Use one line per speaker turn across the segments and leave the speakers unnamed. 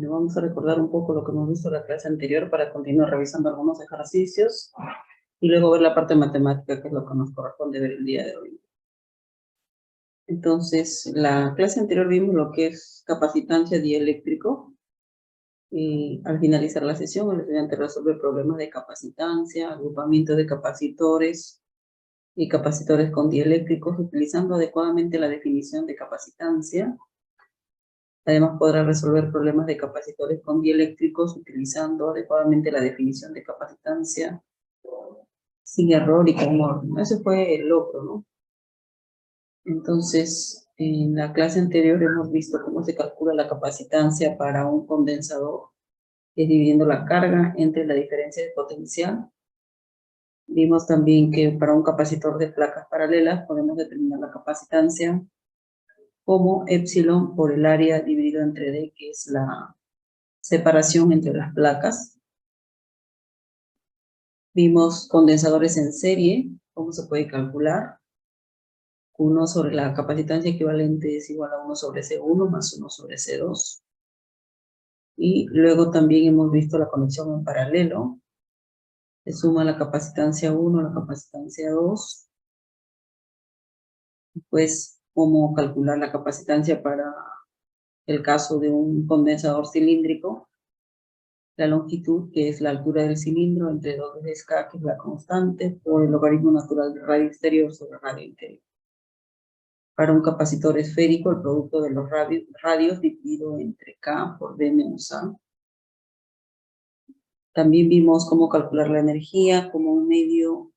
Bueno, vamos a recordar un poco lo que hemos visto en la clase anterior para continuar revisando algunos ejercicios y luego ver la parte matemática, que es lo que nos corresponde ver el día de hoy. Entonces, la clase anterior vimos lo que es capacitancia dieléctrico. Y al finalizar la sesión, el estudiante resuelve problemas de capacitancia, agrupamiento de capacitores y capacitores con dieléctricos, utilizando adecuadamente la definición de capacitancia. Además, podrá resolver problemas de capacitores con dieléctricos utilizando adecuadamente la definición de capacitancia, sin error y con orden. Ese fue el logro, ¿no? Entonces, en la clase anterior hemos visto cómo se calcula la capacitancia para un condensador, que es dividiendo la carga entre la diferencia de potencial. Vimos también que para un capacitor de placas paralelas podemos determinar la capacitancia como epsilon por el área dividido entre D, que es la separación entre las placas. Vimos condensadores en serie, cómo se puede calcular. 1 sobre la capacitancia equivalente es igual a 1 sobre C1 más 1 sobre C2. Y luego también hemos visto la conexión en paralelo. Se suma la capacitancia 1 a la capacitancia 2. Pues cómo calcular la capacitancia para el caso de un condensador cilíndrico. La longitud, que es la altura del cilindro, entre 2 veces K, que es la constante, por el logaritmo natural del radio exterior sobre radio interior. Para un capacitor esférico, el producto de los radios dividido entre K por D menos A. También vimos cómo calcular la energía como un medio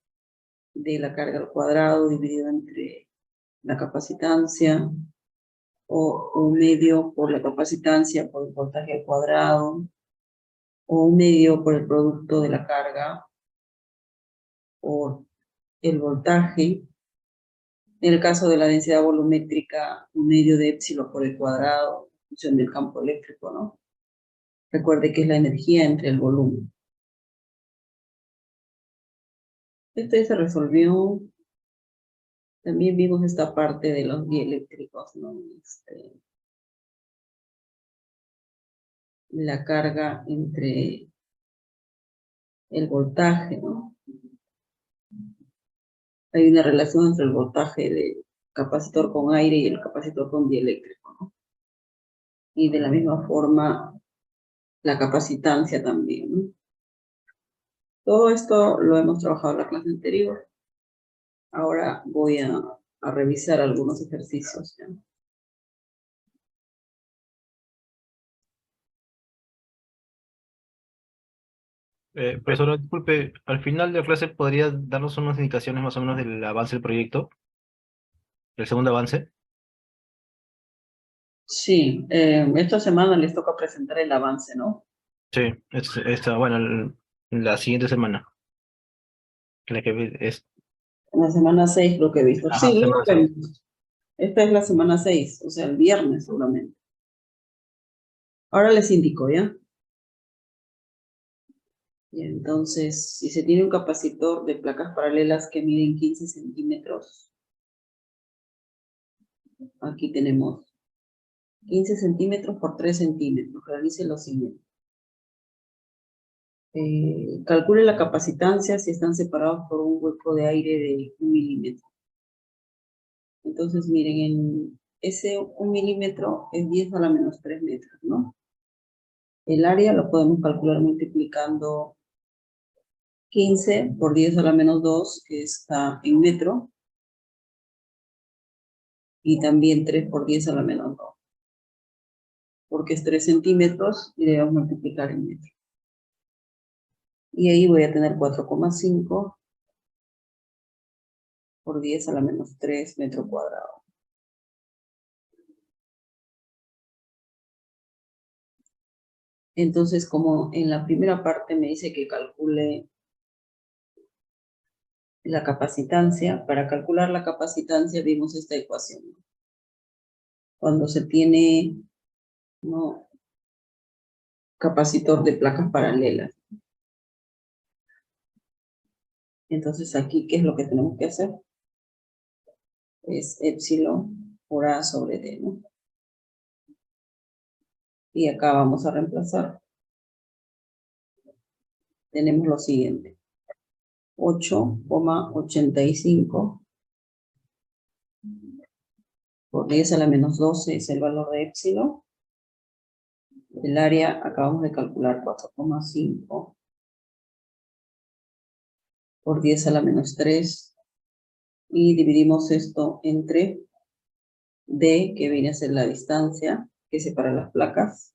de la carga al cuadrado dividido entre la capacitancia, o un medio por la capacitancia por el voltaje al cuadrado, o un medio por el producto de la carga por el voltaje. En el caso de la densidad volumétrica, un medio de epsilon por el cuadrado, en función del campo eléctrico, ¿no? Recuerde que es la energía entre el volumen. Este se resolvió. También vimos esta parte de los dieléctricos, ¿no? La carga entre el voltaje, ¿no? Hay una relación entre el voltaje del capacitor con aire y el capacitor con dieléctrico, ¿no? Y de la misma forma, la capacitancia también, ¿no? Todo esto lo hemos trabajado en la clase anterior. Ahora voy a revisar algunos ejercicios, ¿ya?
Profesora, disculpe, al final de la clase podría darnos unas indicaciones más o menos del avance del proyecto, el segundo avance.
Sí, esta semana les toca presentar el avance, ¿no?
Sí, bueno, la siguiente semana, la que es,
En la semana 6 lo que he visto.
ajá,
Sí, luego
semana 6.
vemos. Esta es la semana 6, o sea, el viernes seguramente. Ahora les indico, ¿ya? Y entonces, si se tiene un capacitor de placas paralelas que miden 15 centímetros, aquí tenemos 15 centímetros por 3 centímetros. Realice lo siguiente. Calcule la capacitancia si están separados por un hueco de aire de 1 milímetro. Entonces, miren, en ese 1 milímetro es 10 a la menos 3 metros, ¿no? El área lo podemos calcular multiplicando 15 por 10 a la menos 2, que está en metro, y también 3 por 10 a la menos 2, porque es 3 centímetros y debemos multiplicar en metro. Y ahí voy a tener 4,5 por 10 a la menos 3 metro cuadrado. Entonces, como en la primera parte me dice que calcule la capacitancia, para calcular la capacitancia vimos esta ecuación. Cuando se tiene, ¿no?, capacitor de placas paralelas. Entonces aquí, ¿qué es lo que tenemos que hacer? Es epsilon por A sobre D, ¿no? Y acá vamos a reemplazar. Tenemos lo siguiente. 8,85 por 10 a la menos 12 es el valor de épsilon. El área acabamos de calcular 4,5 por 10 a la menos 3. Y dividimos esto entre D, que viene a ser la distancia que separa las placas,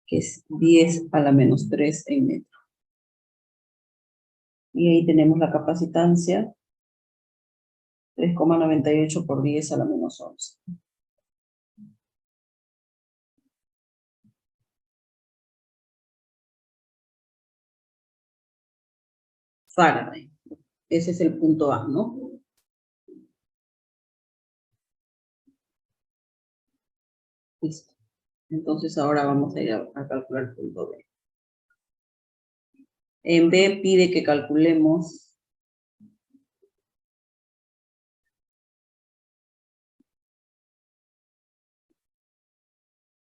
que es 10 a la menos 3 en metro. Y ahí tenemos la capacitancia, 3,98 por 10 a la menos 11. Faraday. Ese es el punto A, ¿no? Listo. Entonces ahora vamos a ir a calcular el punto B. En B pide que calculemos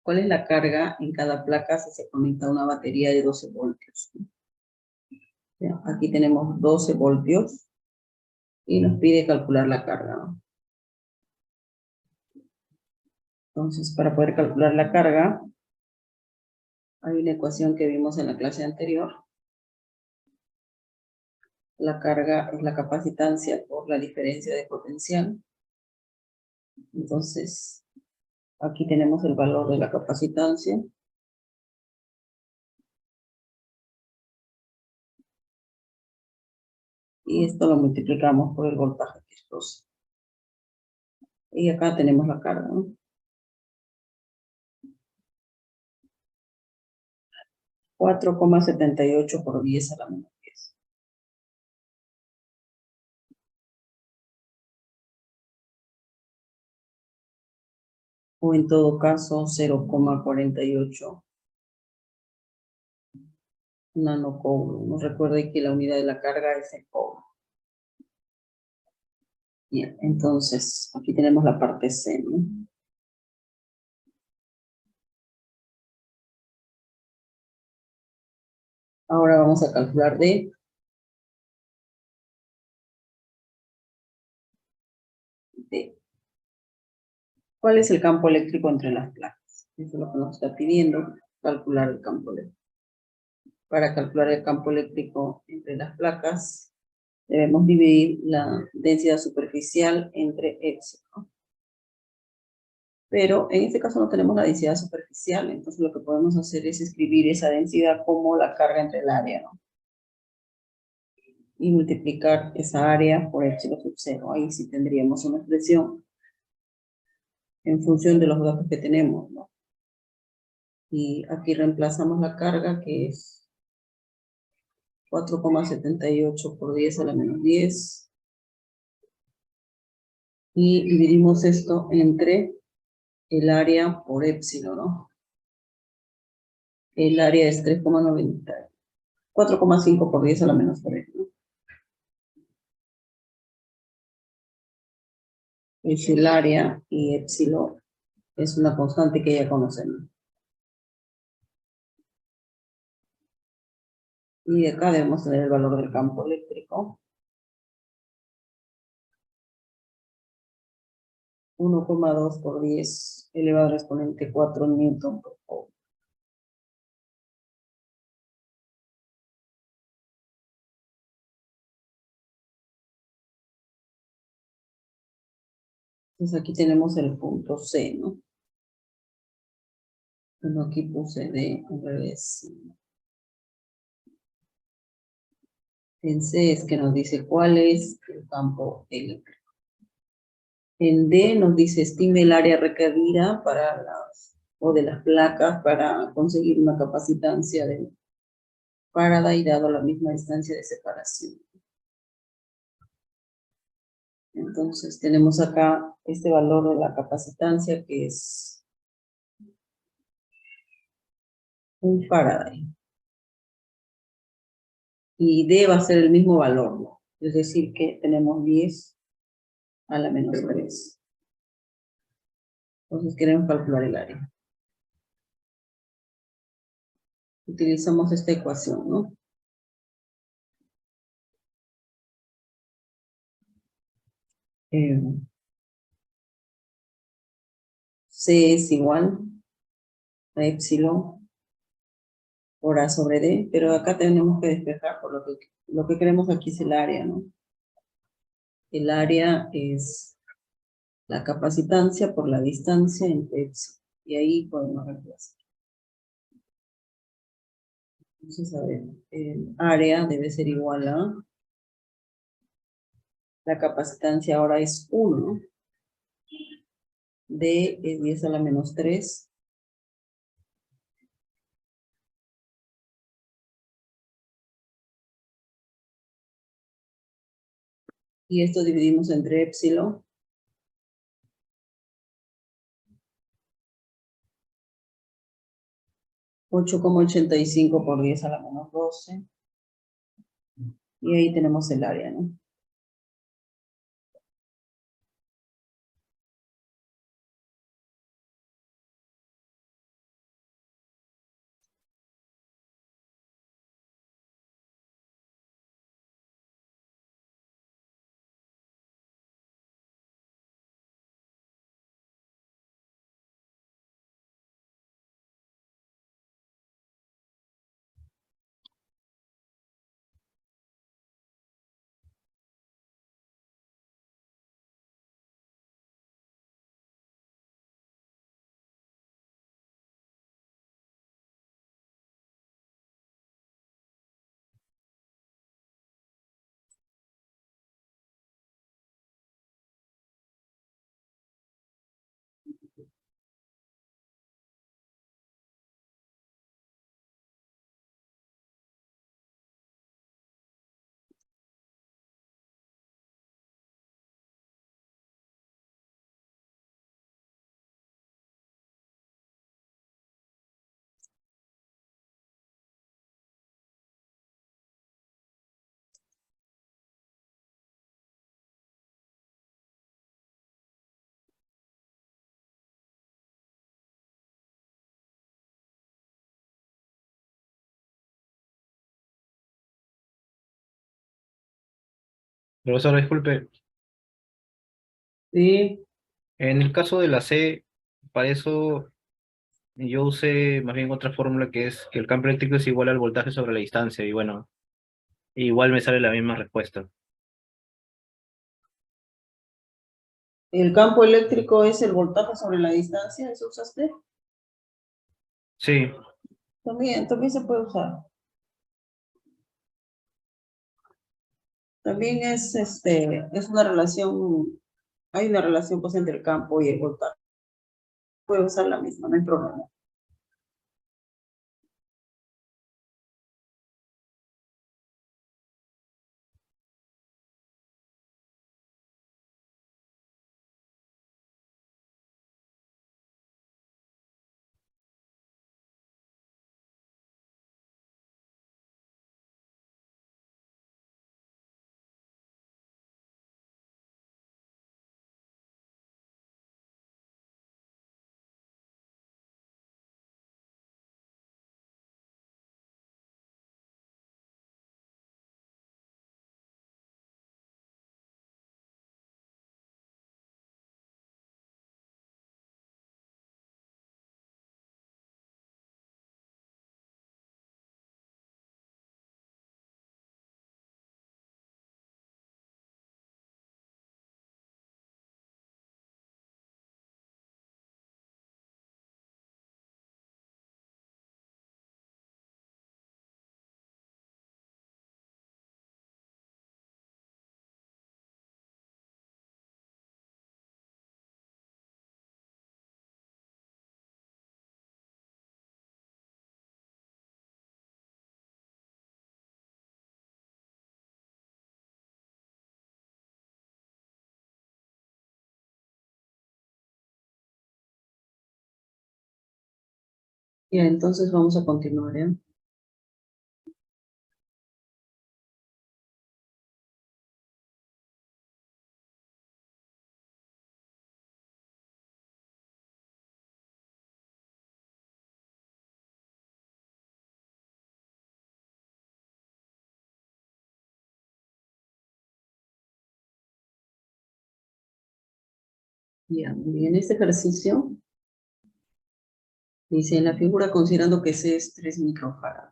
cuál es la carga en cada placa si se conecta una batería de 12 voltios. Ya, aquí tenemos 12 voltios y nos pide calcular la carga, ¿no? Entonces, para poder calcular la carga, hay una ecuación que vimos en la clase anterior. La carga es la capacitancia por la diferencia de potencial. Entonces, aquí tenemos el valor de la capacitancia. Y esto lo multiplicamos por el voltaje, que es 12. Y acá tenemos la carga, ¿no? 4,78 por 10 a la menos 10. O en todo caso, 0,48 nanocoulomb. Recuerde que la unidad de la carga es el coulomb. Bien, entonces, aquí tenemos la parte C, ¿no? Ahora vamos a calcular D. ¿Cuál es el campo eléctrico entre las placas? Eso es lo que nos está pidiendo, calcular el campo eléctrico. Para calcular el campo eléctrico entre las placas, debemos dividir la densidad superficial entre épsilon. Pero en este caso no tenemos la densidad superficial, entonces lo que podemos hacer es escribir esa densidad como la carga entre el área, ¿no? Y multiplicar esa área por épsilon sub 0. Ahí sí tendríamos una expresión en función de los datos que tenemos, ¿no? Y aquí reemplazamos la carga, que es 4,78 por 10 a la menos 10. Y dividimos esto entre el área por épsilon, ¿no? El área es 3,90. 4,5 por 10 a la menos 3, ¿no? Es el área y épsilon es una constante que ya conocemos. Y de acá debemos tener el valor del campo eléctrico. 1,2 por 10 elevado al exponente 4 newton por Coulomb. Entonces aquí tenemos el punto C, ¿no? Bueno, aquí puse D al revés. En C es que nos dice cuál es el campo eléctrico. En D nos dice estime el área requerida para de las placas para conseguir una capacitancia de Faraday dado la misma distancia de separación. Entonces tenemos acá este valor de la capacitancia que es un Faraday. Y D va a ser el mismo valor, ¿no? Es decir que tenemos 10 a la menos 3. Entonces queremos calcular el área. utilizamos esta ecuación, ¿no? Eh, C es igual a epsilon por A sobre D, pero acá tenemos que despejar, por lo que queremos aquí es el área, ¿no? El área es la capacitancia por la distancia entre epsilon, y ahí podemos reemplazar. Entonces, a ver, el área debe ser igual a, la capacitancia ahora es 1, D es 10 a la menos 3, y esto dividimos entre epsilon, 8,85 por 10 a la menos 12, y ahí tenemos el área, ¿no?
Profesor, disculpe,
Sí,
en el caso de la C, para eso yo usé más bien otra fórmula que es que el campo eléctrico es igual al voltaje sobre la distancia, y bueno, igual me sale la misma respuesta.
el campo eléctrico es el voltaje sobre la distancia, ¿eso usaste?
Sí,
También se puede usar. También es una relación, hay una relación pues entre el campo y el voltaje. Puede usar la misma, no hay problema. Ya, entonces vamos a continuar, ¿ya? Ya, muy bien, este ejercicio dice en la figura considerando que C es 3 microfarad.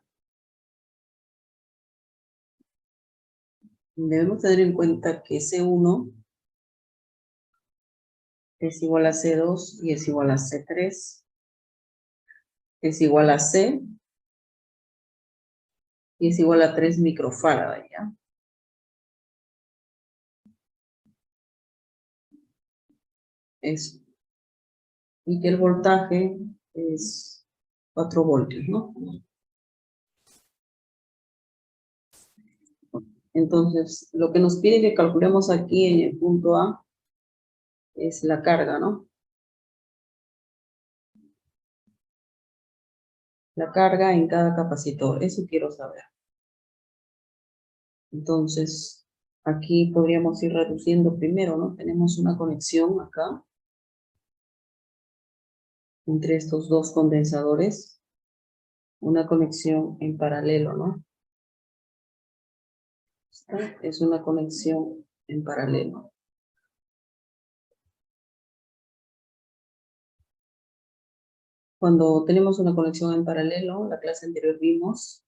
Debemos tener en cuenta que C1 es igual a C2 y es igual a C3, es igual a C y es igual a 3 microfarad, ¿ya? Eso. Y que el voltaje es 4 voltios, ¿no? Entonces, lo que nos pide que calculemos aquí en el punto A es la carga, ¿no? La carga en cada capacitor, eso quiero saber. Entonces, aquí podríamos ir reduciendo primero, ¿no? Tenemos una conexión acá entre estos dos condensadores, una conexión en paralelo, ¿no? Esta es una conexión en paralelo. Cuando tenemos una conexión en paralelo, la clase anterior vimos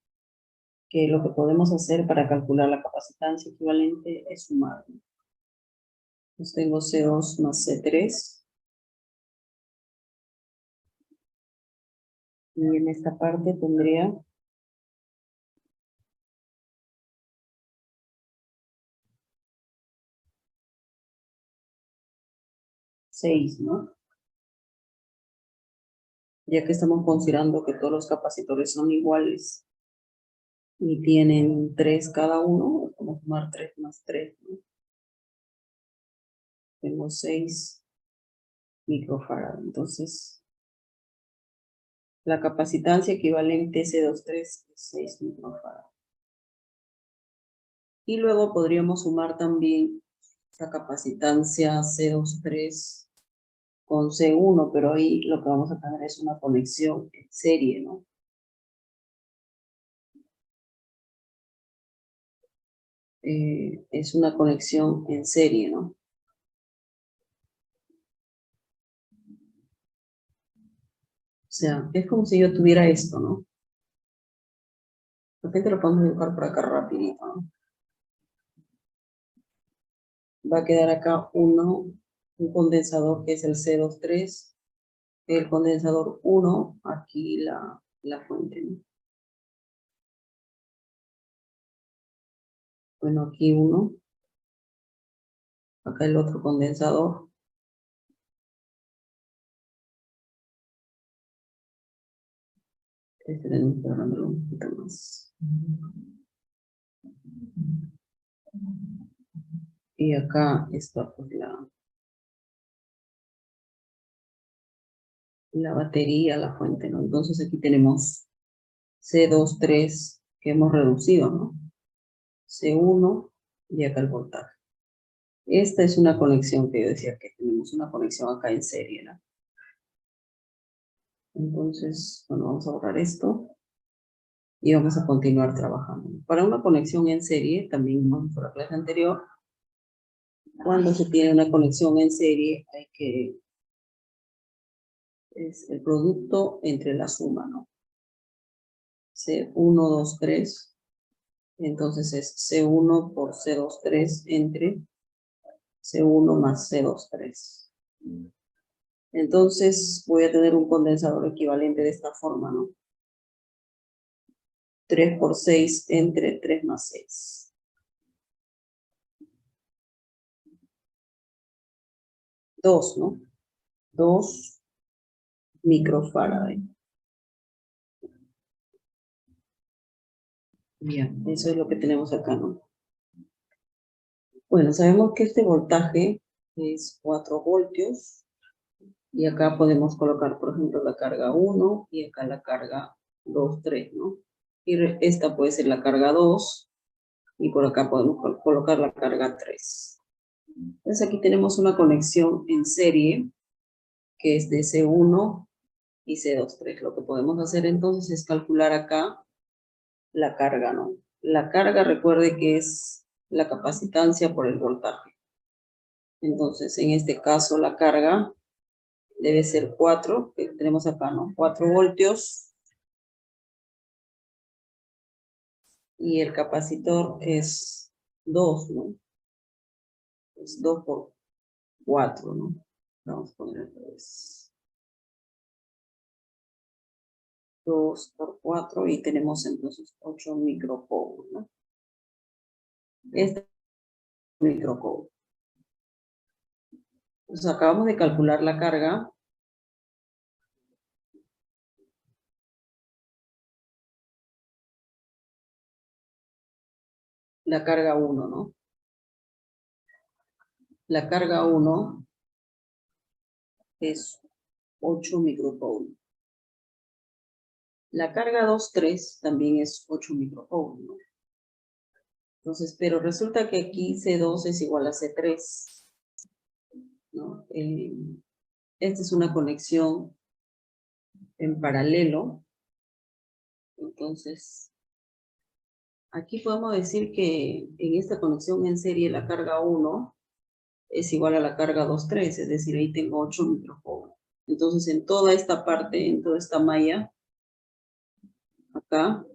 que lo que podemos hacer para calcular la capacitancia equivalente es sumar. Entonces tengo C2 más C3. Y en esta parte tendría 6, ¿no? Ya que estamos considerando que todos los capacitores son iguales y tienen 3 cada uno, vamos a sumar 3 más 3, ¿no? Tengo 6 microfarad. Entonces, la capacitancia equivalente C23 es 6 microfarad. Y luego podríamos sumar también la capacitancia C23 con C1, pero ahí lo que vamos a tener es una conexión en serie, ¿no? Es una conexión en serie, ¿no? O sea, es como si yo tuviera esto, ¿no? De repente lo podemos dibujar por acá rapidito, ¿no? Va a quedar acá un condensador que es el C23, el condensador 1, aquí la fuente, ¿no? Bueno, aquí uno, acá el otro condensador. Este tenemos que agrandarlo un poquito más. Y acá está pues la batería, la fuente, ¿no? Entonces aquí tenemos C23 que hemos reducido, ¿no? C1 y acá el voltaje. Esta es una conexión que yo decía que tenemos una conexión acá en serie, ¿no? Entonces, bueno, vamos a borrar esto y vamos a continuar trabajando. Para una conexión en serie, también vamos por la clase anterior, cuando se tiene una conexión en serie hay que, es el producto entre la suma, ¿no? C1, 2, 3, entonces es C1 por C23 entre C1 más C23. Entonces voy a tener un condensador equivalente de esta forma, ¿no? 3 por 6 entre 3 más 6. 2, ¿no? 2 microfarad. Bien, eso es lo que tenemos acá, ¿no? Bueno, sabemos que este voltaje es 4 voltios. Y acá podemos colocar, por ejemplo, la carga 1 y acá la carga 2, 3, ¿no? Y esta puede ser la carga 2 y por acá podemos colocar la carga 3. Entonces aquí tenemos una conexión en serie que es de C1 y C23. Lo que podemos hacer entonces es calcular acá la carga, ¿no? La carga, recuerde que es la capacitancia por el voltaje. Entonces, en este caso, la carga debe ser 4, que tenemos acá, ¿no? 4 voltios. Y el capacitor es 2, ¿no? Es 2 por 4, ¿no? Vamos a poner otra vez. 2 por 4 y tenemos entonces 8 microcoul, ¿no? Este es microcoul. Entonces acabamos de calcular la carga. La carga 1, ¿no? La carga 1 es 8 microcoul. La carga 2, 3 también es 8 microcoul, ¿no? Entonces, pero resulta que aquí C2 es igual a C3, ¿no? Esta es una conexión en paralelo. Entonces, aquí podemos decir que en esta conexión en serie la carga 1 es igual a la carga 2, 3, es decir, ahí tengo 8 microcoul. Entonces, en toda esta parte, en toda esta malla, acá,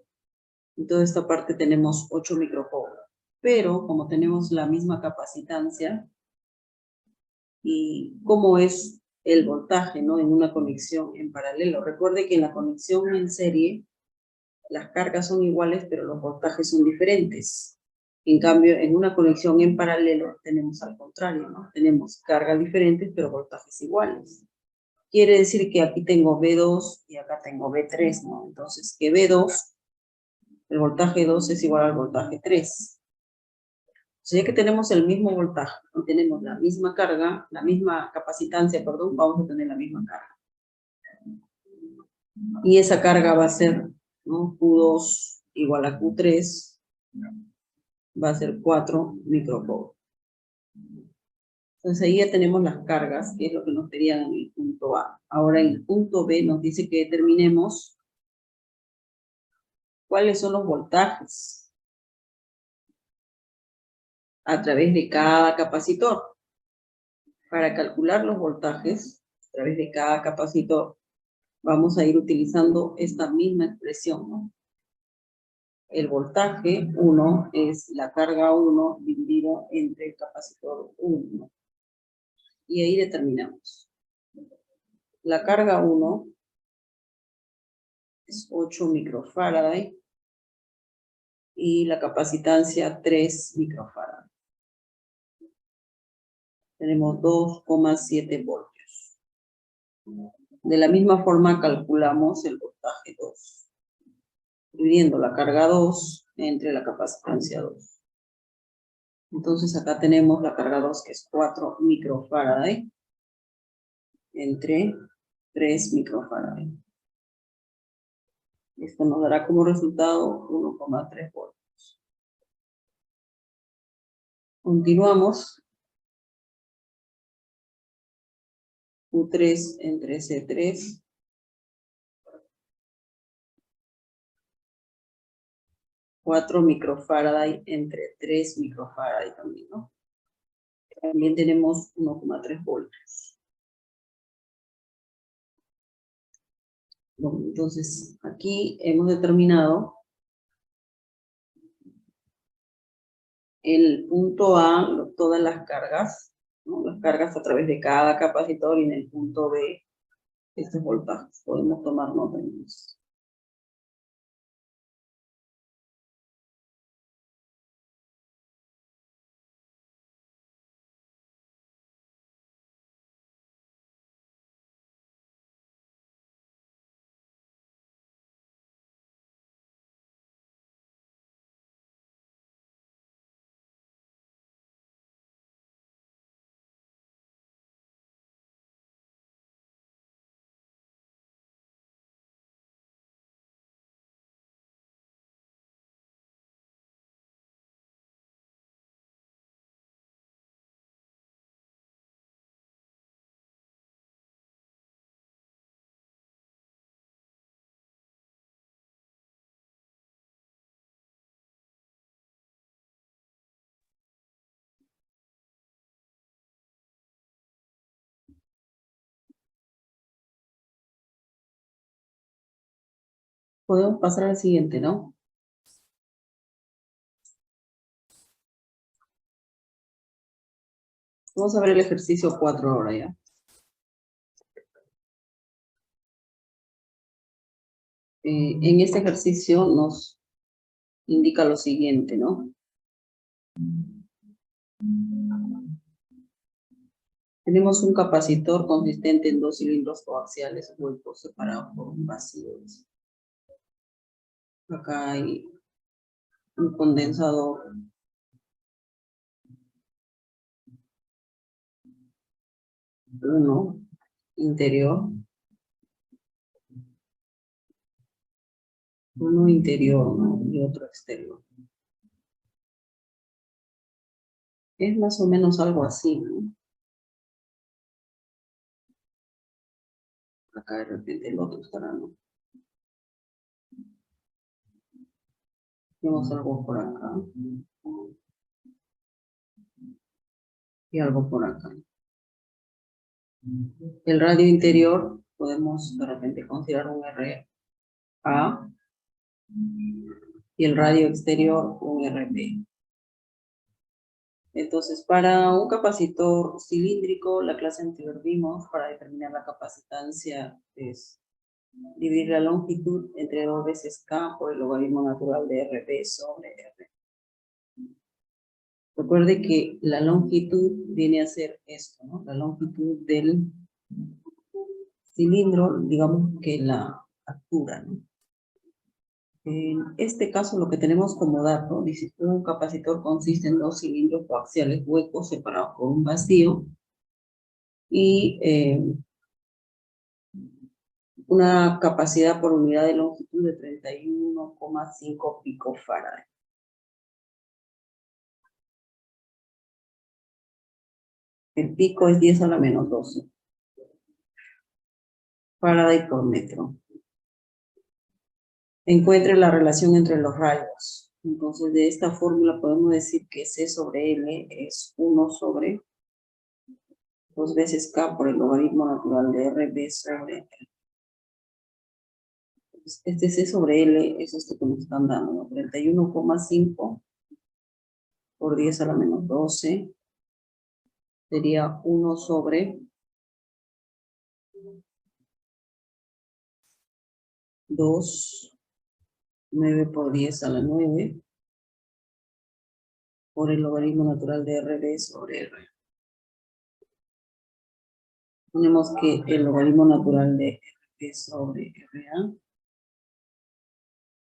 en toda esta parte tenemos 8 microcoul. Pero, como tenemos la misma capacitancia, y cómo es el voltaje, ¿no? En una conexión en paralelo. Recuerde que en la conexión en serie, las cargas son iguales, pero los voltajes son diferentes. En cambio, en una conexión en paralelo tenemos al contrario, ¿no? Tenemos cargas diferentes, pero voltajes iguales. Quiere decir que aquí tengo V2 y acá tengo V3, ¿no? Entonces, que V2, el voltaje 2 es igual al voltaje 3. O sea, ya que tenemos el mismo voltaje, ¿no? Tenemos la misma carga, la misma capacitancia, perdón, vamos a tener la misma carga. Y esa carga va a ser, ¿no? Q2 igual a Q3, va a ser 4 microcoul. Entonces ahí ya tenemos las cargas, que es lo que nos pedían en el punto A. Ahora en el punto B nos dice que determinemos cuáles son los voltajes a través de cada capacitor. Para calcular los voltajes a través de cada capacitor, vamos a ir utilizando esta misma expresión, ¿no? El voltaje 1 es la carga 1 dividido entre el capacitor 1. Y ahí determinamos. La carga 1 es 8 microfarad y la capacitancia 3 microfarad. Tenemos 2,7 voltios. De la misma forma calculamos el voltaje 2, dividiendo la carga 2 entre la capacitancia 2. Entonces acá tenemos la carga 2 que es 4 microfarad entre 3 microfarad. Esto nos dará como resultado 1,3 voltios. Continuamos. Q3 entre C3. 4 microfarad entre 3 microfarad también, ¿no? También tenemos 1,3 voltios. Bueno, entonces, aquí hemos determinado el punto A, todas las cargas, ¿no? Las cargas a través de cada capacitor, y en el punto B, estos voltajes. Podemos tomar nota de eso. Podemos pasar al siguiente, ¿no? Vamos a ver el ejercicio 4 ahora ya. En este ejercicio nos indica lo siguiente, ¿no? Tenemos un capacitor consistente en 2 cilindros coaxiales huecos separados por un vacío. Acá hay un condensador. Uno interior. Uno interior, ¿no? Y otro exterior. Es más o menos algo así, ¿no? Acá de repente el otro estará, ¿no? Tenemos algo por acá. Y algo por acá. El radio interior podemos de repente considerar un RA y el radio exterior un RB. Entonces, para un capacitor cilíndrico, la clase anterior vimos, para determinar la capacitancia es dividir la longitud entre 2 veces K por el logaritmo natural de RB sobre R. Recuerde que la longitud viene a ser esto, ¿no? La longitud del cilindro, digamos que la altura, ¿no? En este caso, lo que tenemos como dato, dice que un capacitor consiste en 2 cilindros coaxiales huecos separados por un vacío y una capacidad por unidad de longitud de 31,5 picofarad. El pico es 10 a la menos 12 farad por metro. Encuentre la relación entre los radios. Entonces, de esta fórmula podemos decir que C sobre L es 1 sobre 2 veces K por el logaritmo natural de RB sobre L. Este C sobre L es esto que nos están dando, ¿no? 31,5 por 10 a la menos 12 sería 1 sobre 2, 9 por 10 a la 9 por el logaritmo natural de RB sobre R. Tenemos que el logaritmo natural de RB sobre RA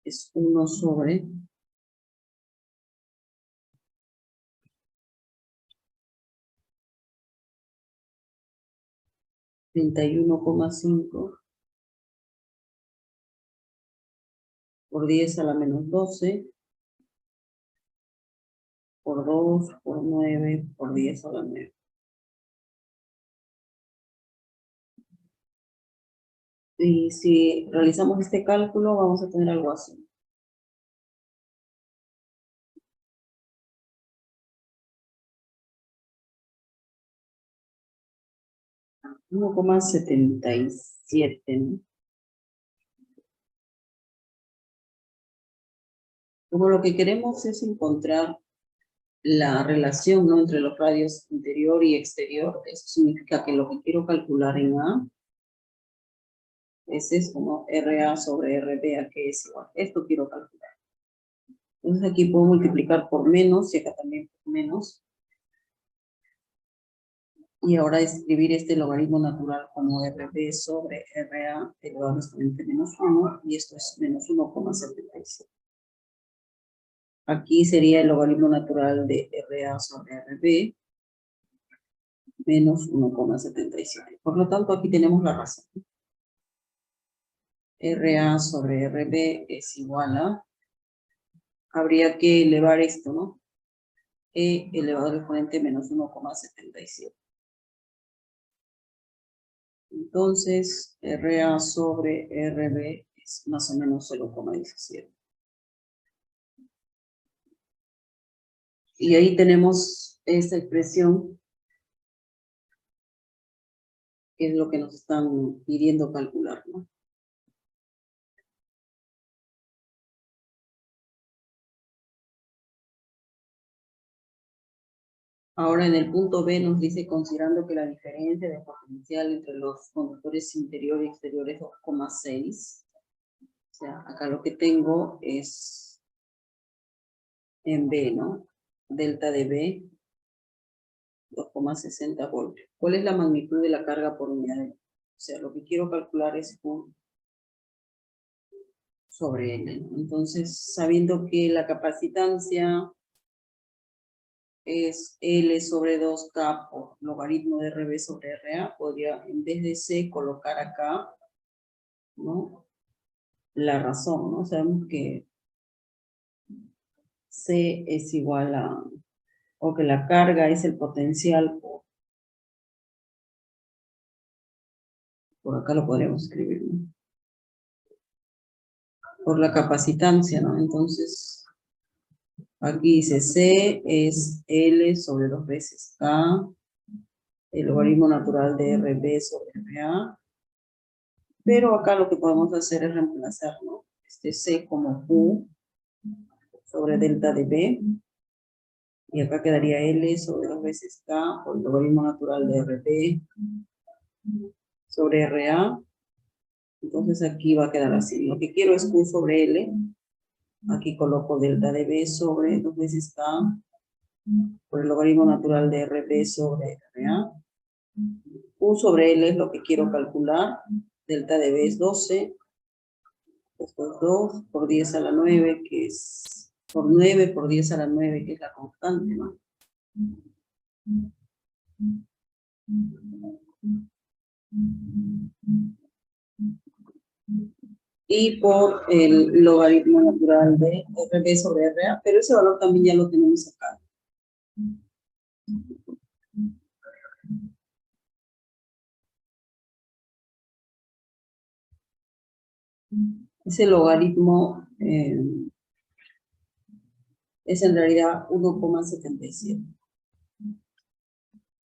es 1 sobre 31,5 por 10 a la menos 12 por 2 por 9 por 10 a la 9. Y si realizamos este cálculo, vamos a tener algo así. 1,77, ¿no? Como lo que queremos es encontrar la relación, ¿no?, entre los radios interior y exterior, eso significa que lo que quiero calcular en A es esto, ¿no? RA sobre RB, ¿a qué es igual? Esto quiero calcular. Entonces aquí puedo multiplicar por menos y acá también por menos. Y ahora escribir este logaritmo natural como RB sobre RA elevado a exponente menos 1, y esto es menos 1,77. Aquí sería el logaritmo natural de RA sobre RB menos 1,77. Por lo tanto, aquí tenemos la razón. RA sobre RB es igual a, habría que elevar esto, ¿no? E elevado al exponente menos 1,77. Entonces, RA sobre RB es más o menos 0,17. Y ahí tenemos esta expresión, que es lo que nos están pidiendo calcular, ¿no? Ahora en el punto B nos dice, considerando que la diferencia de potencial entre los conductores interior y exterior es 2,6. O sea, acá lo que tengo es en B, ¿no? Delta de B, 2,60 voltios. ¿Cuál es la magnitud de la carga por unidad? O sea, lo que quiero calcular es Q sobre L, ¿no? Entonces, sabiendo que la capacitancia es L sobre 2K por logaritmo de RB sobre RA, podría en vez de C colocar acá, ¿no? La razón, ¿no? Sabemos que C es igual a, o que la carga es el potencial, por acá lo podríamos escribir, ¿no? Por la capacitancia, ¿no? Entonces, aquí dice C es L sobre 2 veces K, el logaritmo natural de RB sobre RA, pero acá lo que podemos hacer es reemplazar, ¿no? Este C como Q sobre delta de B, y acá quedaría L sobre 2 veces K por el logaritmo natural de RB sobre RA. Entonces aquí va a quedar así. Lo que quiero es Q sobre L. Aquí coloco delta de B sobre 2 veces K por el logaritmo natural de RB sobre RA. Q sobre L es lo que quiero calcular. Delta de B es 12. Esto es 2 por 10 a la 9, que es por 9 por 10 a la 9, que es la constante, ¿no? Y por el logaritmo natural de RB sobre RA, pero ese valor también ya lo tenemos acá. Ese logaritmo es en realidad 1,77,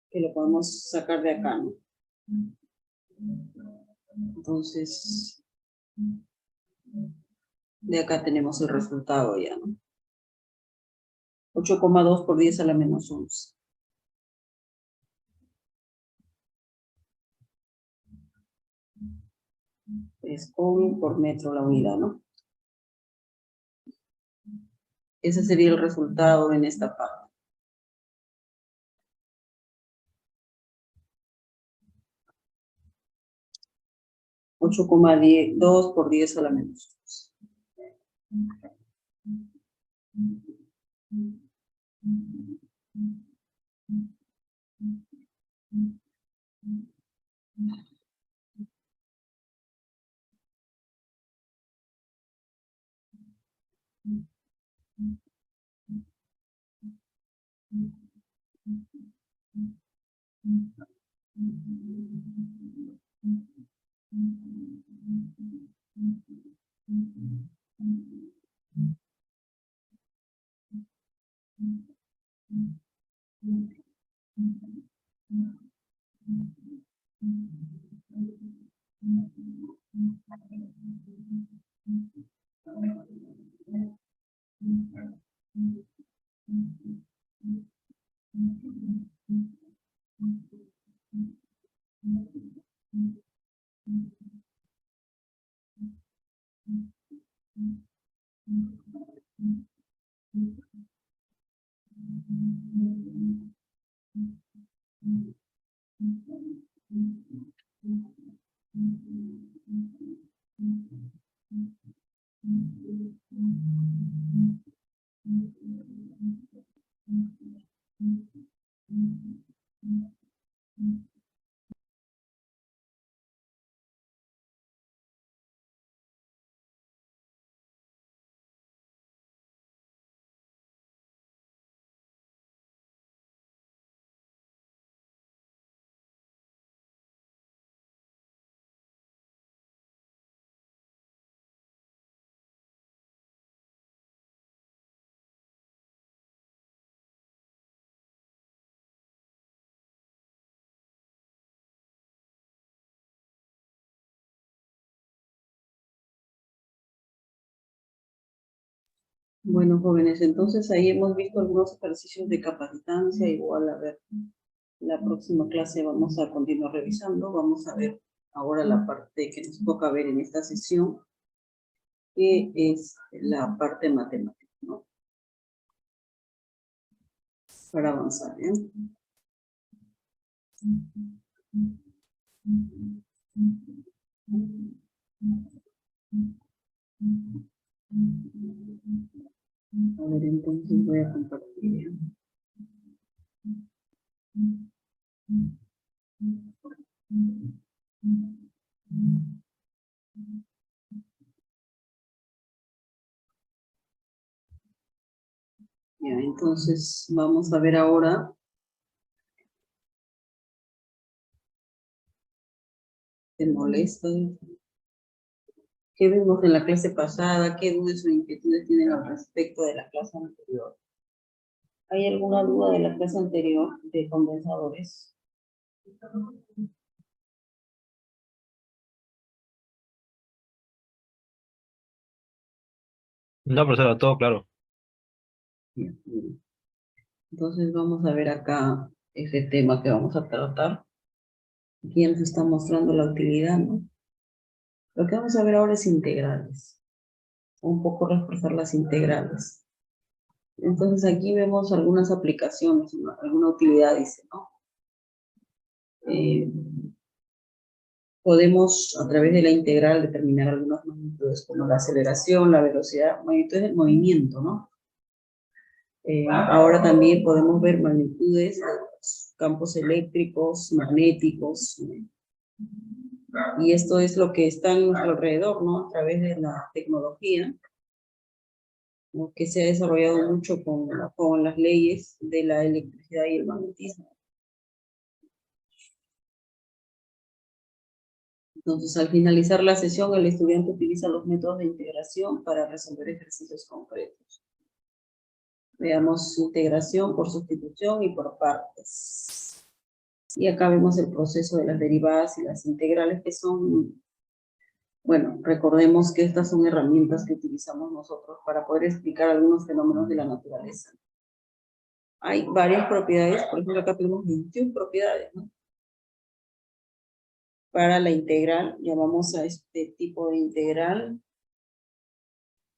que lo podemos sacar de acá, ¿no? Entonces, de acá tenemos el resultado ya, ¿no? 8,2 por 10 a la menos 11. Es ohm por metro la unidad, ¿no? Ese sería el resultado en esta parte. 8,2 por 10 a la menos 11. Bueno, jóvenes, entonces ahí hemos visto algunos ejercicios de capacitancia. Igual, a ver, la próxima clase vamos a continuar revisando. Vamos a ver ahora la parte que nos toca ver en esta sesión, que es la parte matemática, ¿no? Para avanzar, ¿bien? A ver, entonces voy a compartir. Ya, entonces vamos a ver ahora. ¿Te molesta? ¿Qué vimos en la clase pasada? ¿Qué dudas o inquietudes tienen al respecto de la clase anterior? ¿Hay alguna duda de la clase anterior de condensadores?
No, profesora, todo claro.
Bien, bien. Entonces vamos a ver acá ese tema que vamos a tratar. Aquí ya nos está mostrando la utilidad, ¿no? Lo que vamos a ver ahora es integrales. Un poco reforzar las integrales. Entonces aquí vemos algunas aplicaciones, ¿no? Alguna utilidad, dice, ¿no? Podemos a través de la integral determinar algunas magnitudes como la aceleración, la velocidad, magnitudes del movimiento, ¿no? Ahora también podemos ver magnitudes de los campos eléctricos, magnéticos, y esto es lo que está en nuestro alrededor, ¿no? A través de la tecnología, ¿no? Que se ha desarrollado mucho con las leyes de la electricidad y el magnetismo. Entonces, al finalizar la sesión, el estudiante utiliza los métodos de integración para resolver ejercicios concretos. Veamos integración por sustitución y por partes. Y acá vemos el proceso de las derivadas y las integrales, que son, bueno, recordemos que estas son herramientas que utilizamos nosotros para poder explicar algunos fenómenos de la naturaleza. Hay varias propiedades, por ejemplo, acá tenemos 21 propiedades, ¿no? Para la integral, llamamos a este tipo de integral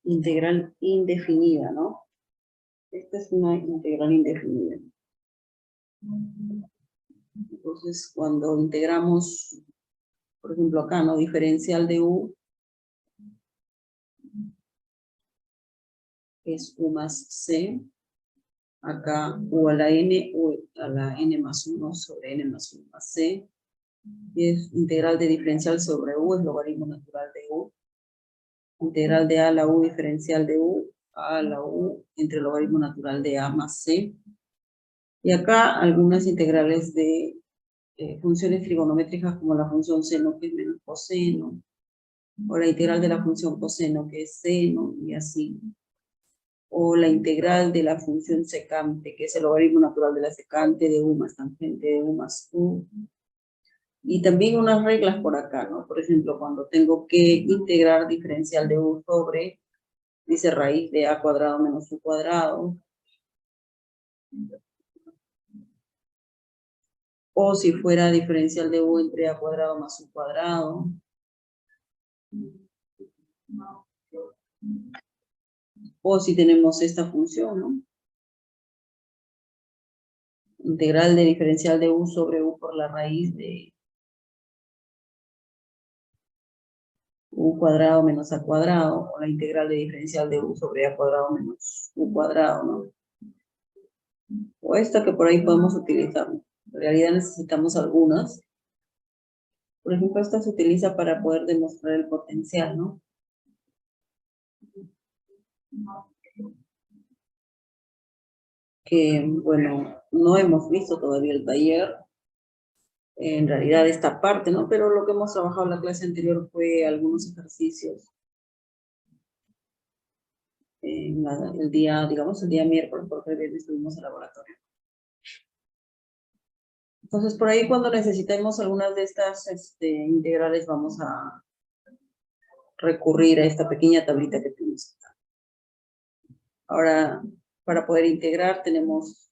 indefinida, ¿no? Esta es una integral indefinida. Entonces, cuando integramos, por ejemplo, acá, ¿no? Diferencial de u es u más c. Acá u a la n más 1 sobre n más 1 más c. Y es integral de diferencial sobre u, es logaritmo natural de u. Integral de a a la u diferencial de u, a la u entre logaritmo natural de a más c. Y acá algunas integrales de funciones trigonométricas como la función seno, que es menos coseno, o la integral de la función coseno, que es seno, y así. O la integral de la función secante, que es el logaritmo natural de la secante de u más tangente de u más u. Y también unas reglas por acá, ¿no? Por ejemplo, cuando tengo que integrar diferencial de u sobre, dice raíz de a cuadrado menos u cuadrado. O si fuera diferencial de u entre a cuadrado más u cuadrado. O si tenemos esta función, ¿no? Integral de diferencial de u sobre u por la raíz de u cuadrado menos a cuadrado, o la integral de diferencial de u sobre a cuadrado menos u cuadrado, ¿no? O esta que por ahí podemos utilizar, ¿no? En realidad necesitamos algunas. Por ejemplo, esta se utiliza para poder demostrar el potencial, ¿no? Que, bueno, no hemos visto todavía el taller, en realidad esta parte, ¿no? Pero lo que hemos trabajado en la clase anterior fue algunos ejercicios. El día, digamos, el día miércoles, porque el viernes estuvimos en laboratorio. Entonces, por ahí cuando necesitemos algunas de estas integrales, vamos a recurrir a esta pequeña tablita que tenemos acá. Ahora, para poder integrar tenemos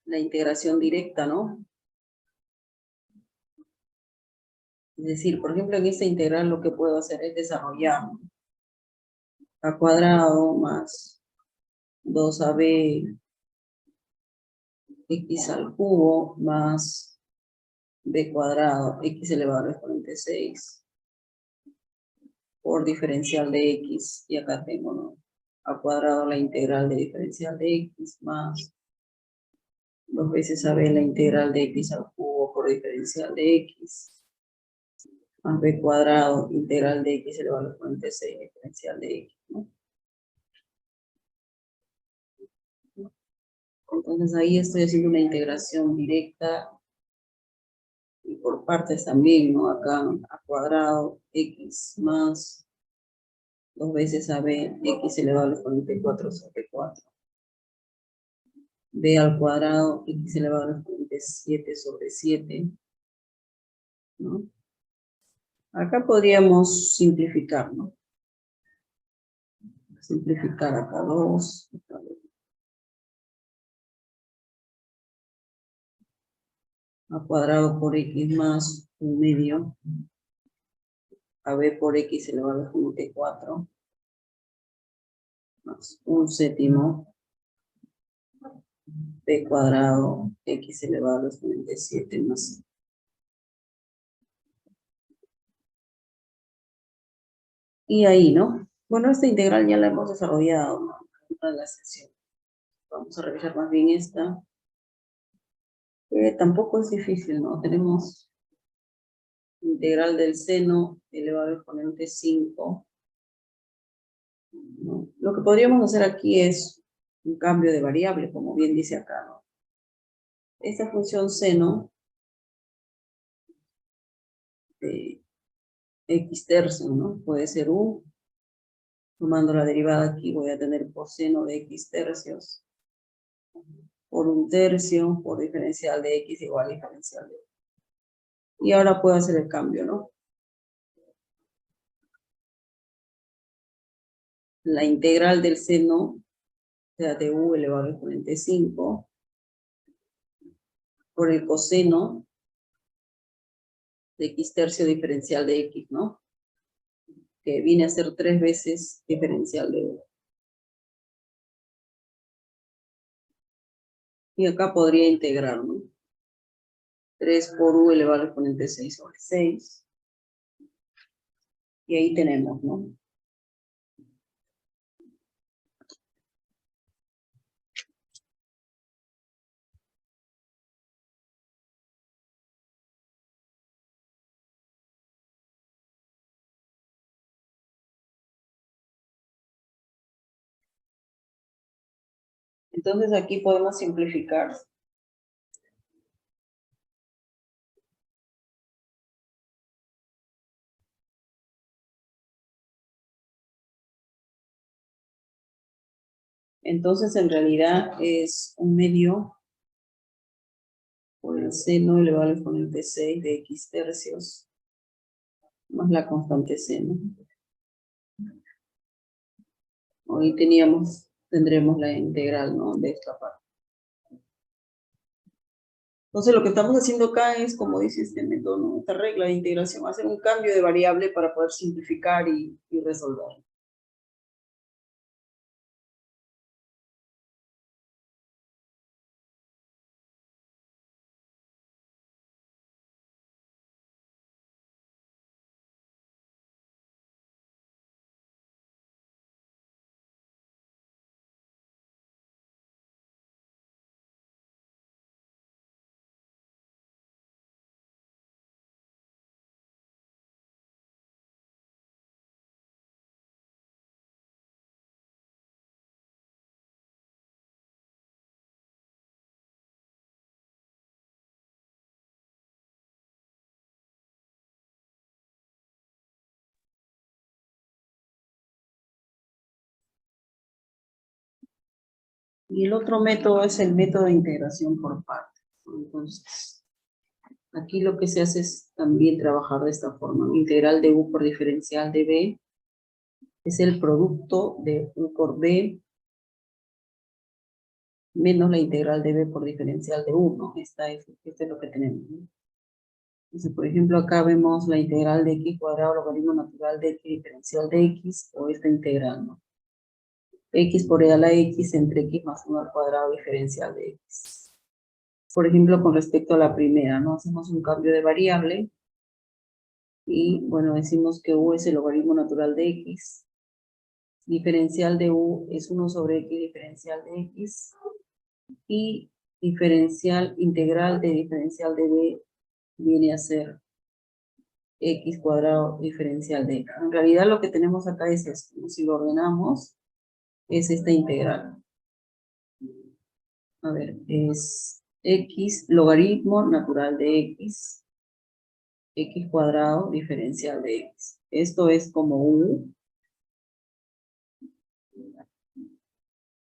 la integración directa, ¿no? Es decir, por ejemplo, en esta integral lo que puedo hacer es desarrollar a cuadrado más 2ab x al cubo más b cuadrado x elevado al exponente 6 por diferencial de x. Y acá tengo, ¿no?, a cuadrado la integral de diferencial de x más 2 veces ab la integral de x al cubo por diferencial de x más b cuadrado integral de x elevado al exponente 6 diferencial de x, ¿no? Entonces ahí estoy haciendo una integración directa y por partes también, ¿no? Acá a cuadrado x más 2 veces ab x elevado al exponente 4 sobre 4. B al cuadrado x elevado al exponente 7 sobre 7, ¿no? Acá podríamos simplificar, ¿no? Simplificar acá 2. A cuadrado por x más 1 medio. AB por x elevado al exponente 4. Más 1 séptimo. B cuadrado x elevado al exponente 7 más. Y ahí, ¿no? Bueno, esta integral ya la hemos desarrollado, ¿no?, en una de las sesiones. Vamos a revisar más bien esta. Tampoco es difícil, ¿no? Tenemos integral del seno elevado al exponente 5. ¿No? Lo que podríamos hacer aquí es un cambio de variable, como bien dice acá, ¿no? Esta función seno de x tercio, ¿no? Puede ser u. Tomando la derivada aquí voy a tener coseno de x tercios por 1 tercio por diferencial de x igual a diferencial de x. Y ahora puedo hacer el cambio, ¿no? La integral del seno, sea de u elevado al exponente 5, por el coseno de x tercio diferencial de x, ¿no? Que viene a ser 3 veces diferencial de u. Y acá podría integrar, ¿no? 3 por u elevado al exponente 6 sobre 6. Y ahí tenemos, ¿no? Entonces aquí podemos simplificar. Entonces en realidad es 1 medio por el seno elevado al exponente 6 de x tercios más la constante seno. Hoy tendremos la integral, ¿no?, de esta parte. Entonces lo que estamos haciendo acá es, como dice este método, ¿no?, esta regla de integración, hacer un cambio de variable para poder simplificar y resolver. Y el otro método es el método de integración por partes. Entonces, aquí lo que se hace es también trabajar de esta forma. Integral de u por diferencial de b es el producto de u por b menos la integral de b por diferencial de 1. Esto es lo que tenemos, ¿no? Entonces, por ejemplo, acá vemos la integral de x cuadrado logaritmo natural de x diferencial de x, o esta integral, ¿no? X por e a la x entre x más 1 al cuadrado diferencial de x. Por ejemplo, con respecto a la primera, ¿no? Hacemos un cambio de variable y, bueno, decimos que u es el logaritmo natural de x. Diferencial de u es 1 sobre x diferencial de x. Y diferencial integral de diferencial de b viene a ser x cuadrado diferencial de x. En realidad lo que tenemos acá es esto, ¿no? Si lo ordenamos, es esta integral. A ver, es x logaritmo natural de x, x cuadrado diferencial de x. Esto es como u,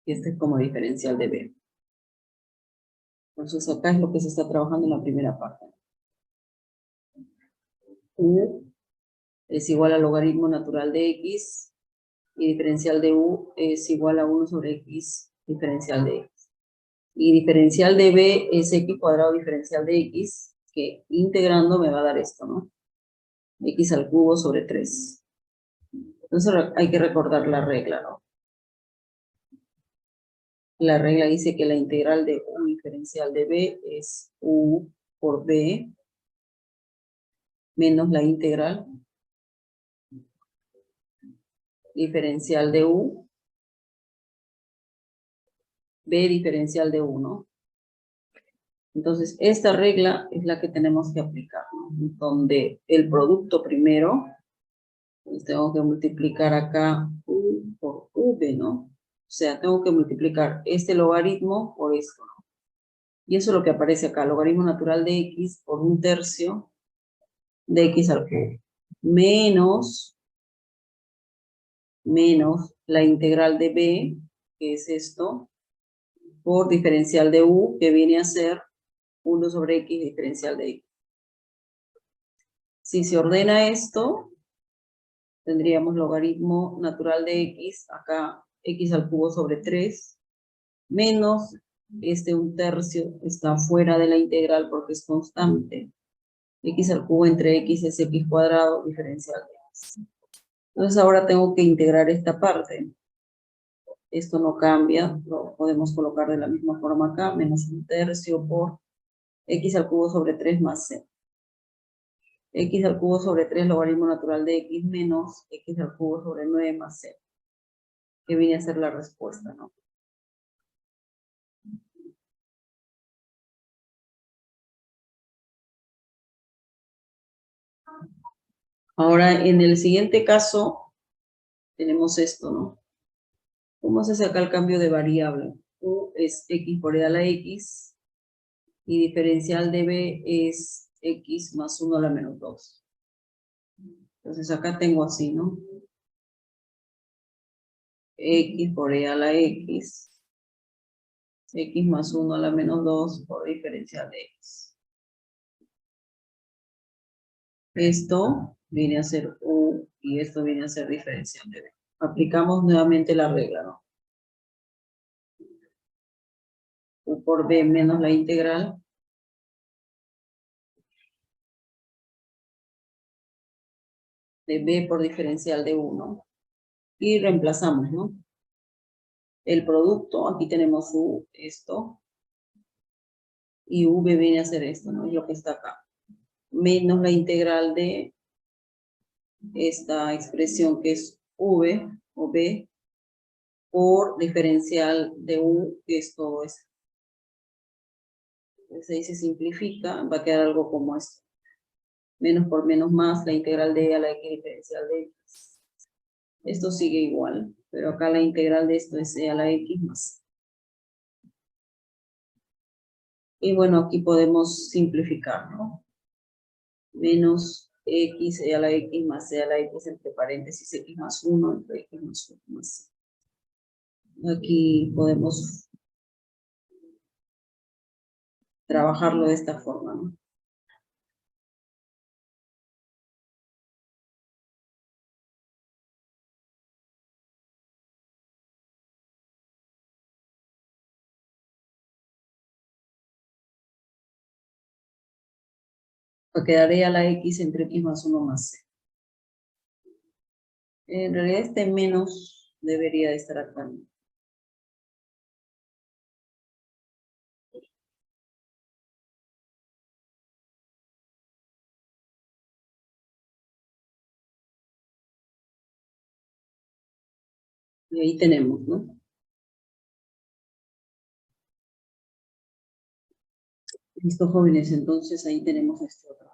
y este es como diferencial de b. Entonces acá es lo que se está trabajando en la primera parte. U es igual al logaritmo natural de x, y diferencial de u es igual a 1 sobre x diferencial de x. Y diferencial de b es x cuadrado diferencial de x, que integrando me va a dar esto, ¿no? X al cubo sobre 3. Entonces hay que recordar la regla, ¿no? La regla dice que la integral de u diferencial de b es u por b menos la integral diferencial de u, b diferencial de 1. Entonces, esta regla es la que tenemos que aplicar, ¿no? Donde el producto primero, pues tengo que multiplicar acá u por v, ¿no? O sea, tengo que multiplicar este logaritmo por esto, ¿no? Y eso es lo que aparece acá, logaritmo natural de x por 1/3 de x al cubo, menos la integral de b, que es esto, por diferencial de u, que viene a ser 1 sobre x diferencial de x. Si se ordena esto, tendríamos logaritmo natural de x, acá x al cubo sobre 3, menos este 1/3 está fuera de la integral porque es constante. X al cubo entre x es x cuadrado diferencial de x. Entonces ahora tengo que integrar esta parte. Esto no cambia, lo podemos colocar de la misma forma acá, menos 1/3 por x al cubo sobre 3 más c. X al cubo sobre 3 logaritmo natural de x menos x al cubo sobre 9 más c, que viene a ser la respuesta, ¿no? Ahora, en el siguiente caso, tenemos esto, ¿no? ¿Cómo se saca el cambio de variable? U es x por e a la x, y diferencial de b es x más 1 a la menos 2. Entonces acá tengo así, ¿no? X por e a la x más 1 a la menos 2 por diferencial de x. Esto viene a ser u y esto viene a ser diferencial de b. Aplicamos nuevamente la regla, ¿no? U por b menos la integral de b por diferencial de 1. Y reemplazamos, ¿no? El producto, aquí tenemos u, esto, y v viene a ser esto, ¿no? Es lo que está acá. Menos la integral de esta expresión que es v o b por diferencial de u, que es todo esto. Entonces ahí se simplifica, va a quedar algo como esto. Menos por menos más, la integral de e a la x diferencial de x. Esto sigue igual, pero acá la integral de esto es e a la x más. Y bueno, aquí podemos simplificar, ¿no? Menos x e a la x más e a la x entre paréntesis x más 1 entre x más 1 más. Aquí podemos trabajarlo de esta forma, ¿no? pues quedaría la X entre X más 1 más C. En realidad este menos debería de estar acá. Y ahí tenemos, ¿no? Listo, jóvenes, entonces ahí tenemos este otro.